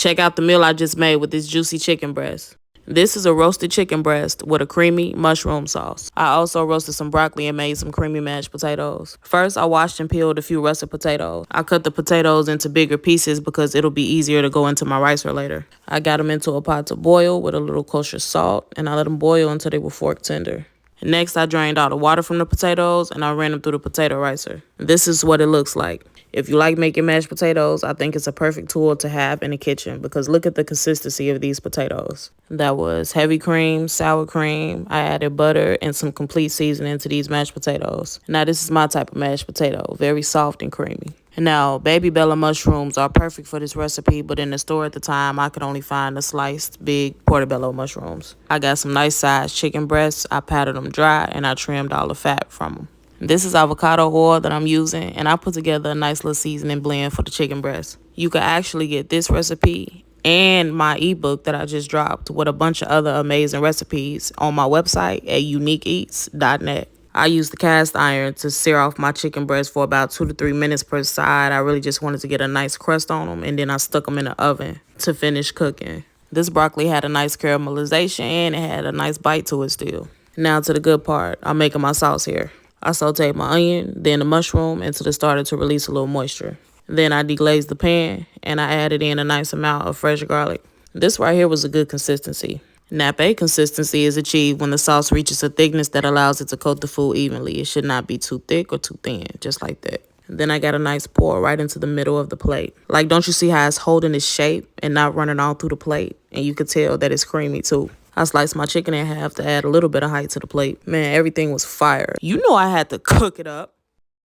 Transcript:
Check out the meal I just made with this juicy chicken breast. This is a roasted chicken breast with a creamy mushroom sauce. I also roasted some broccoli and made some creamy mashed potatoes. First, I washed and peeled a few russet potatoes. I cut the potatoes into bigger pieces because it'll be easier to go into my ricer later. I got them into a pot to boil with a little kosher salt, and I let them boil until they were fork tender. Next, I drained all the water from the potatoes and I ran them through the potato ricer. This is what it looks like. If you like making mashed potatoes, I think it's a perfect tool to have in the kitchen because look at the consistency of these potatoes. That was heavy cream, sour cream. I added butter and some complete seasoning to these mashed potatoes. Now this is my type of mashed potato, very soft and creamy. Now, baby Bella mushrooms are perfect for this recipe, but in the store at the time, I could only find the sliced big portobello mushrooms. I got some nice sized chicken breasts. I patted them dry and I trimmed all the fat from them. This is avocado oil that I'm using, and I put together a nice little seasoning blend for the chicken breast. You can actually get this recipe and my ebook that I just dropped with a bunch of other amazing recipes on my website at uniqueeats.net. I used the cast iron to sear off my chicken breast for about 2 to 3 minutes per side. I really just wanted to get a nice crust on them, and then I stuck them in the oven to finish cooking. This broccoli had a nice caramelization and it had a nice bite to it still. Now to the good part. I'm making my sauce here. I sauteed my onion, then the mushroom until it started to release a little moisture. Then I deglazed the pan and I added in a nice amount of fresh garlic. This right here was a good consistency. Nappe consistency is achieved when the sauce reaches a thickness that allows it to coat the food evenly. It should not be too thick or too thin, just like that. Then I got a nice pour right into the middle of the plate. Like, don't you see how it's holding its shape and not running all through the plate? And you could tell that it's creamy too. I sliced my chicken in half to add a little bit of height to the plate. Man, everything was fire. You know I had to cook it up.